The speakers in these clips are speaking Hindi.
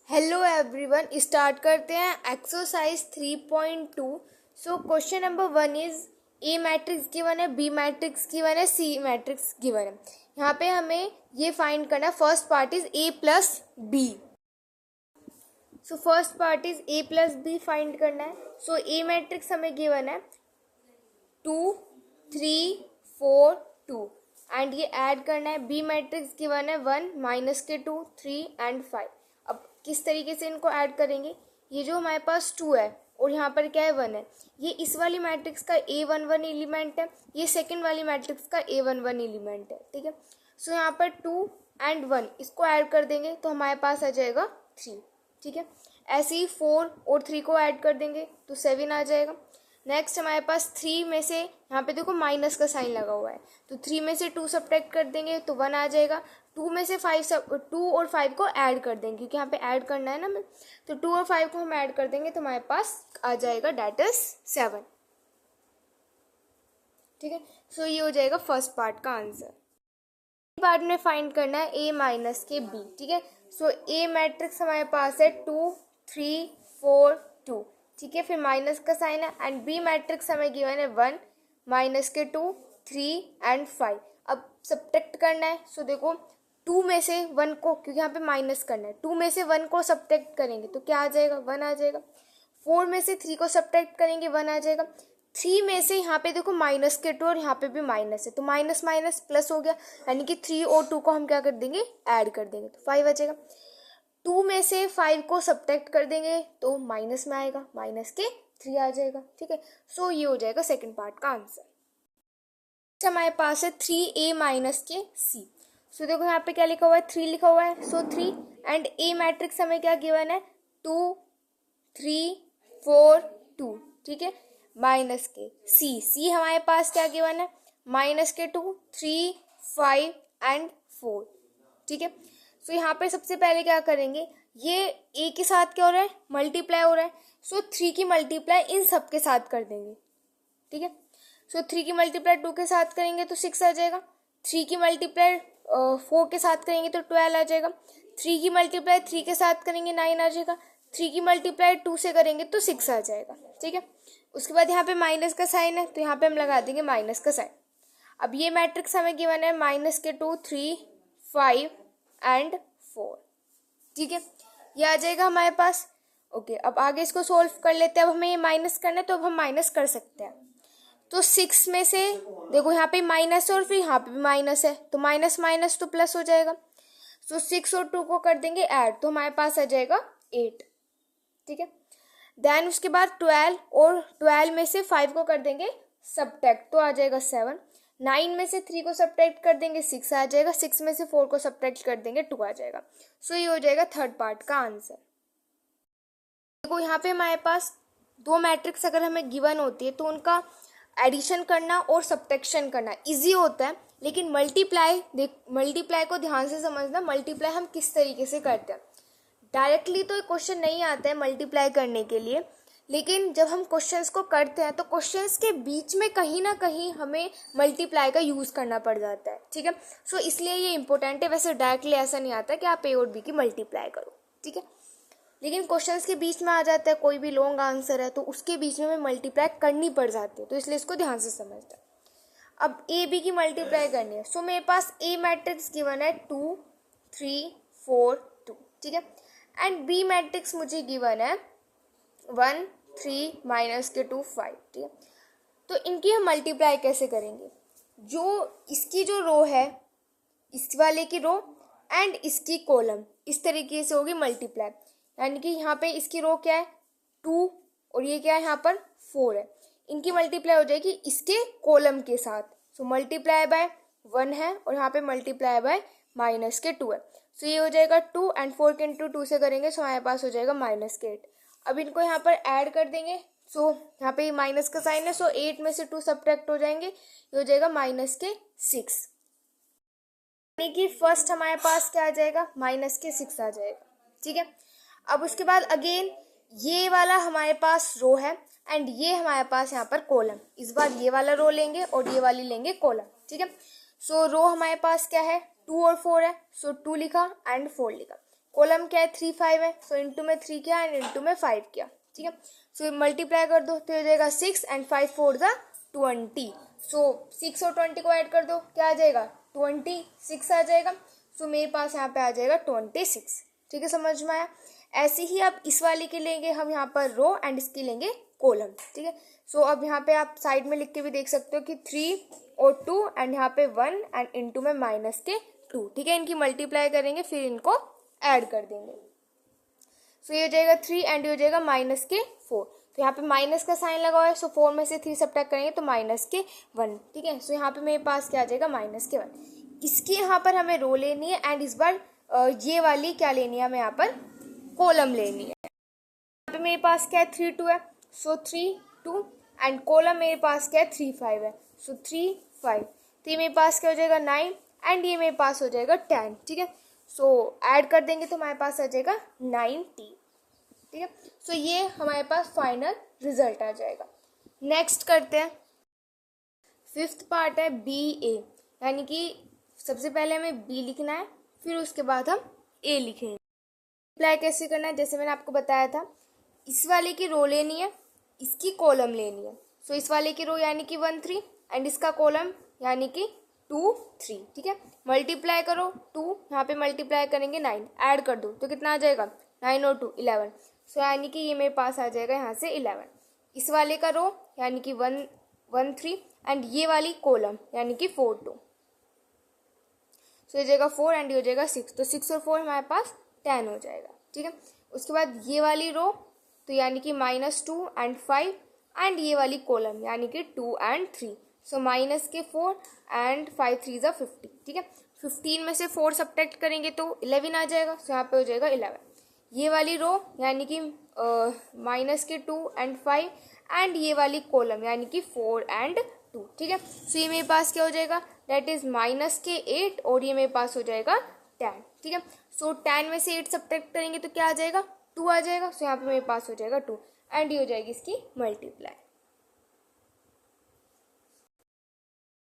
हेलो एवरीवन, स्टार्ट करते हैं exercise 3.2। So question number 1 is a matrix given है, बी मैट्रिक्स गिवन है, सी मैट्रिक्स गिवन है। यहाँ पे हमें ये फाइंड करना है। First part is A plus B. So first part is A plus B find करना है। सो ए मैट्रिक्स हमें गिवन है 2 3 4 2 एंड ये ऐड करना है। बी मैट्रिक्स गिवन है 1 -2 3 एंड 5। अब किस तरीके से इनको ऐड करेंगे? ये जो हमारे पास 2 है और यहाँ पर क्या है 1 है, ये इस वाली मैट्रिक्स का A11 एलिमेंट है, ये सेकंड वाली मैट्रिक्स का A11 एलिमेंट है। ठीक है, सो यहाँ पर 2 एंड 1 इसको ऐड कर देंगे तो हमारे पास आ जाएगा 3। ठीक है, ऐसे ही 4 और 3 को ऐड कर देंगे तो 7 आ जाएगा। नेक्स्ट हमारे पास 3 में से, यहाँ पे देखो माइनस का साइन लगा हुआ है, तो 3 में से 2 सब्ट्रैक्ट कर देंगे तो 1 आ जाएगा। 2 में से 2 और 5 को ऐड कर देंगे क्योंकि यहाँ पे ऐड करना है ना हमें, तो 2 और 5 को हम ऐड कर देंगे तो हमारे पास आ जाएगा डेट इज 7। ठीक है, सो ये हो जाएगा फर्स्ट पार्ट का आंसर। पार्ट में फाइंड करना है ए माइनस के बी। ठीक है, सो ए मैट्रिक्स हमारे पास है 2 3 4 2। ठीक है, फिर माइनस का साइन है एंड बी मैट्रिक्स हमें गिवन है 1 -2 3 एंड 5। अब सब्ट्रैक्ट करना है। सो देखो 2 में से 1 को, क्योंकि यहाँ पे माइनस करना है, 2 में से 1 को सब्ट्रैक्ट करेंगे तो क्या आ जाएगा 1 आ जाएगा। 4 में से 3 को सब्ट्रैक्ट करेंगे 1 आ जाएगा। 3 में से यहाँ पे देखो -2 और यहाँ पे भी माइनस है तो माइनस माइनस प्लस हो गया, यानी कि 3 और 2 को हम क्या कर देंगे ऐड कर देंगे तो 5 आ जाएगा। 2 में से 5 को सब्ट्रैक्ट कर देंगे तो माइनस में आएगा, -3 आ जाएगा। ठीक है, सो ये हो जाएगा सेकंड पार्ट का आंसर। हमारे पास है 3a माइनस के c। सो देखो यहाँ पे क्या लिखा हुआ है 3 लिखा हुआ है, सो 3 एंड a मैट्रिक्स हमें क्या गिवन है 2 3 4 2। ठीक है, माइनस के c हमारे पास क्या गिवन है -2 3 5 एंड 4। ठीक है, सो यहाँ पे सबसे पहले क्या करेंगे, ये a के साथ क्या हो रहा है मल्टीप्लाई हो रहा है, सो 3 की मल्टीप्लाई इन सब के साथ कर देंगे। ठीक है, सो 3 की मल्टीप्लाई 2 के साथ करेंगे तो 6 आ जाएगा। 3 की मल्टीप्लाई 4 के साथ करेंगे तो 12 आ जाएगा। 3 की मल्टीप्लाई 3 के साथ करेंगे 9 आ जाएगा। 3 की मल्टीप्लाई 2 से करेंगे तो 6 आ जाएगा। ठीक है, उसके बाद यहाँ पे माइनस का साइन है तो यहाँ पे हम लगा देंगे माइनस का साइन। अब ये मैट्रिक्स हमें गिवन है -2 3 5 एंड 4। ठीक है, ये आ जाएगा हमारे पास। ओके, अब आगे इसको सोल्व कर लेते हैं। अब हमें ये माइनस करना है तो अब हम माइनस कर सकते हैं। तो 6 में से देखो यहाँ पे माइनस है और फिर यहाँ पे भी माइनस है तो माइनस माइनस तो प्लस हो जाएगा। सो 6 और 2 को कर देंगे ऐड तो हमारे पास आ जाएगा 8। ठीक है, देन उसके बाद 12 और 12 में से 5 को कर देंगे सब्ट्रैक्ट तो आ जाएगा 7। 9 में से 3 को सब्ट्रैक्ट कर देंगे 6 आ जाएगा। 6 में से 4 को सब्ट्रैक्ट कर देंगे 2 आ जाएगा। सो ये हो जाएगा थर्ड पार्ट का आंसर। देखो यहाँ पे हमारे पास दो मैट्रिक्स अगर हमें गिवन होती है तो उनका एडिशन करना और सब्ट्रैक्शन करना इजी होता है, लेकिन मल्टीप्लाई को ध्यान से समझना। मल्टीप्लाई हम किस तरीके से करते हैं, डायरेक्टली तो क्वेश्चन नहीं आता है मल्टीप्लाई करने के लिए, लेकिन जब हम क्वेश्चंस को करते हैं तो क्वेश्चंस के बीच में कहीं ना कहीं हमें मल्टीप्लाई का यूज़ करना पड़ जाता है। ठीक है, सो इसलिए ये इंपॉर्टेंट है। वैसे डायरेक्टली ऐसा नहीं आता कि आप ए और बी की मल्टीप्लाई करो। ठीक है, लेकिन क्वेश्चंस के बीच में आ जाता है, कोई भी लॉन्ग आंसर है तो उसके बीच में हमें मल्टीप्लाई करनी पड़ जाती है, तो इसलिए इसको ध्यान से समझना। अब ए बी की मल्टीप्लाई करनी है। सो मेरे पास ए मैट्रिक्स गिवन है 2 3 4 2। ठीक है, एंड बी मैट्रिक्स मुझे गिवन है 1 3 -2 5। ठीक है, तो इनकी हम मल्टीप्लाई कैसे करेंगे? जो इसकी जो रो है, इस वाले की रो एंड इसकी कॉलम, इस तरीके से होगी मल्टीप्लाई। यानी कि यहाँ पे इसकी रो क्या है 2 और ये क्या है यहाँ पर 4 है, इनकी मल्टीप्लाई हो जाएगी इसके कॉलम के साथ। सो मल्टीप्लाई बाय 1 है और यहाँ पे मल्टीप्लाई बाय -2 है। सो ये हो जाएगा 2 एंड 4 के इंटू 2 से करेंगे सो हमारे पास हो जाएगा -8। अब इनको यहाँ पर ऐड कर देंगे। सो यहाँ पे माइनस का साइन है, सो 8 में से 2 सब्ट्रैक्ट हो जाएंगे, ये हो जाएगा -6। यानी कि फर्स्ट हमारे पास क्या आ जाएगा -6 आ जाएगा। ठीक है, अब उसके बाद अगेन ये वाला हमारे पास रो है एंड ये हमारे पास यहाँ पर कॉलम। इस बार ये वाला रो लेंगे और ये वाली लेंगे कॉलम। ठीक है, सो रो हमारे पास क्या है 2 और 4 है, सो 2 लिखा एंड 4 लिखा। कॉलम क्या है 3 5 है, सो इंटू में 3 किया एंड इंटू में 5 किया, ठीक है। सो मल्टीप्लाई कर दो तो हो जाएगा 6 एंड 5 4 ज़ा 20। सो 6 और 20 को ऐड कर दो, क्या आ जाएगा 26 आ जाएगा। सो मेरे पास यहाँ पे आ जाएगा 26, ठीक है, समझ में आया। ऐसे ही आप इस वाले के लेंगे हम यहाँ पर रो एंड इसकी लेंगे कॉलम, ठीक है। सो अब यहाँ पे आप साइड में लिख के भी देख सकते हो कि 3 और 2 एंड यहाँ पे 1 एंड इंटू में माइनस के 2, ठीक है। इनकी मल्टीप्लाई करेंगे फिर इनको ऐड कर देंगे। सो ये हो जाएगा 3 एंड ये हो जाएगा माइनस के 4। तो यहाँ पे माइनस का साइन लगा हुआ है, सो 4 में से 3 सब्ट्रैक्ट करेंगे तो माइनस के 1, ठीक है। सो यहाँ पे मेरे पास क्या आ जाएगा माइनस के 1। इसकी यहाँ पर हमें रो लेनी है एंड इस बार ये वाली क्या लेनी है हमें यहाँ पर कॉलम लेनी है। यहाँ पे मेरे पास क्या है 3 2 है, सो 3 2 एंड कॉलम मेरे पास क्या है 3 5 है, सो 3 5। तो ये मेरे पास क्या हो जाएगा 9 एंड ये मेरे पास हो जाएगा 10, ठीक है। सो ऐड कर देंगे तो हमारे पास आ जाएगा 90, ठीक है। सो ये हमारे पास फाइनल रिजल्ट आ जाएगा। नेक्स्ट करते हैं, फिफ्थ पार्ट है बी ए, यानी कि सबसे पहले हमें बी लिखना है फिर उसके बाद हम ए लिखेंगे। अप्लाई कैसे करना है, जैसे मैंने आपको बताया था, इस वाले की रो लेनी है, इसकी कॉलम लेनी है। सो इस वाले की रो यानी कि 1 3 एंड इसका कॉलम यानी कि 2 3, ठीक है। मल्टीप्लाई करो 2, यहाँ पे मल्टीप्लाई करेंगे 9, ऐड कर दो तो कितना आ जाएगा 9 और 2 11। सो यानी कि ये मेरे पास आ जाएगा यहाँ से 11। इस वाले का रो यानी कि 1 1 3 एंड ये वाली कॉलम यानी कि 4 2। सो ये जाएगा 4 एंड ये हो जाएगा 6, तो 6 और 4 हमारे पास 10 हो जाएगा, ठीक है। उसके बाद ये वाली रो तो यानी कि -2 एंड 5 एंड ये वाली कॉलम यानी कि 2 एंड 3। सो माइनस के 4 एंड 5 3 ज़ा 50, ठीक है। 15 में से 4 सब्ट्रैक्ट करेंगे तो 11 आ जाएगा, सो यहाँ पे हो जाएगा 11। ये वाली रो यानी कि माइनस के 2 एंड 5 एंड ये वाली कॉलम यानी कि 4 एंड 2, ठीक है। सो ये मेरे पास क्या हो जाएगा दैट इज माइनस के 8 और ये मेरे पास हो जाएगा 10, ठीक है। सो 10 में से 8 सब्ट्रैक्ट करेंगे तो क्या आ जाएगा 2 आ जाएगा। सो यहाँ पे मेरे पास हो जाएगा 2 एंड ये हो जाएगी इसकी multiply.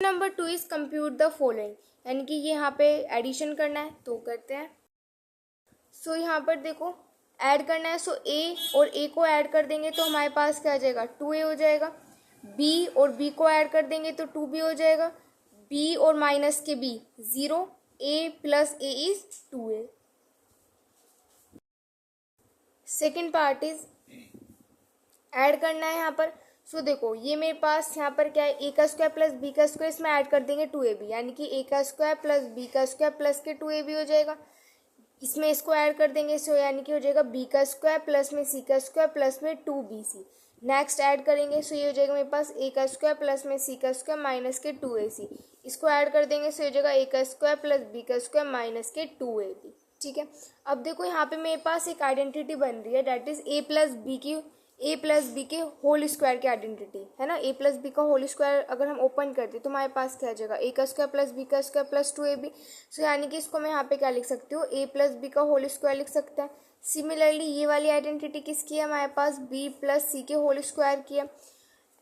Number 2 is compute the following, यानी कि ये यहाँ पे एडिशन करना है तो करते हैं। सो यहाँ पर देखो ऐड करना है, सो ए और ए को ऐड कर देंगे तो हमारे पास क्या आ जाएगा 2a हो जाएगा। बी और बी को ऐड कर देंगे तो 2b हो जाएगा। बी और माइनस के B 0, a plus a is 2a। Second part is add करना है यहाँ पर। सो देखो ये मेरे पास यहाँ पर क्या है a का स्क्वायर प्लस b का स्क्वायर, इसमें ऐड कर देंगे 2ab यानी कि a का स्क्वायर प्लस b का स्क्वायर प्लस के 2ab हो जाएगा। इसमें इसको ऐड कर देंगे सो यानी कि हो जाएगा b का स्क्वायर प्लस में c का स्क्वायर प्लस में 2bc। नेक्स्ट ऐड करेंगे सो ये हो जाएगा मेरे पास a का स्क्वायर प्लस में c का स्क्वायर माइनस के 2ac। इसको ऐड कर देंगे सो हो जाएगा a का स्क्वायर प्लस b का स्क्वायर माइनस के 2ab, ठीक है। अब देखो यहाँ पे मेरे पास एक आइडेंटिटी बन रही है that is a plus B के होल स्क्वायर की आइडेंटिटी है ना। a प्लस बी का होल स्क्वायर अगर हम ओपन करते तो हमारे पास क्या आ जाएगा a का स्क्वायर प्लस b का स्क्वायर प्लस 2ab। सो यानी कि इसको मैं यहाँ पे क्या लिख सकती हूँ a प्लस बी का होल स्क्वायर लिख सकते हैं। सिमिलरली ये वाली आइडेंटिटी किसकी है हमारे पास b प्लस सी के होल स्क्वायर की है।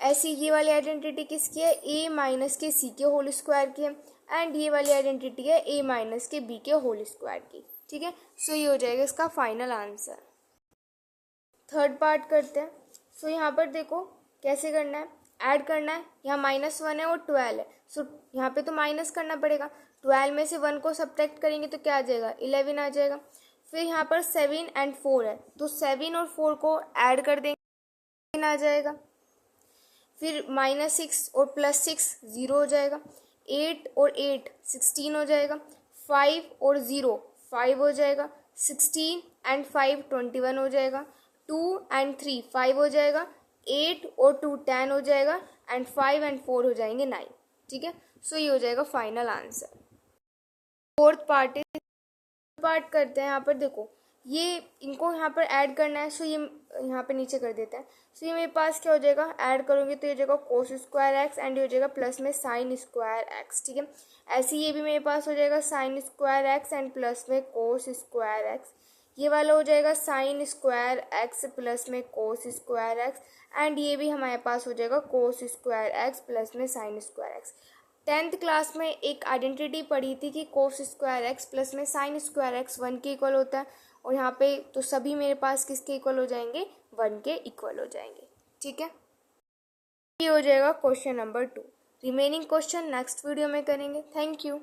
ऐसी ये वाली आइडेंटिटी किसकी है a माइनस के c के होल स्क्वायर की है एंड ये वाली आइडेंटिटी है a माइनस के b के होल स्क्वायर की, ठीक है। सो ये हो जाएगा इसका फाइनल आंसर। थर्ड पार्ट करते हैं। सो यहाँ पर देखो कैसे करना है, ऐड करना है। यहाँ -1 है और 12 है, सो यहाँ पे तो माइनस करना पड़ेगा। 12 में से 1 को सब्ट्रैक्ट करेंगे तो क्या आ जाएगा 11 आ जाएगा। फिर यहाँ पर 7 एंड 4 है तो 7 और 4 को ऐड कर देंगे आ जाएगा। फिर -6 और +6 0 हो जाएगा। 8 और 8 16 हो जाएगा। 5 और 0 5 हो जाएगा। 16 एंड 5 21 हो जाएगा। 2 एंड 3 5 हो जाएगा। 8 और 2 10 हो जाएगा एंड 5 एंड 4 हो जाएंगे 9, ठीक है। सो ये हो जाएगा फाइनल आंसर। फोर्थ पार्ट करते हैं। यहाँ पर देखो ये इनको यहाँ पर ऐड करना है, सो ये यहाँ पे नीचे कर देते हैं। सो ये मेरे पास क्या हो जाएगा ऐड करोगे तो ये हो जाएगा कोस स्क्वायर एक्स एंड ये हो जाएगा प्लस में साइन स्क्वायर एक्स, ठीक है। ऐसे ये भी मेरे पास हो जाएगा sine square x and plus में कोस स्क्वायर एक्स। ये वाला हो जाएगा साइन स्क्वायर एक्स प्लस में कोस स्क्वायर एक्स एंड ये भी हमारे पास हो जाएगा कोस स्क्वायर एक्स प्लस में sine square x. 10th class में एक आइडेंटिटी पढ़ी थी कि कोस स्क्वायर एक्स प्लस में साइन स्क्वायर एक्स 1 के इक्वल होता है और यहाँ पे तो सभी मेरे पास किसके इक्वल हो जाएंगे, 1 के इक्वल हो जाएंगे। ठीक है, ये हो जाएगा question number 2। Remaining question next video में करेंगे। Thank you.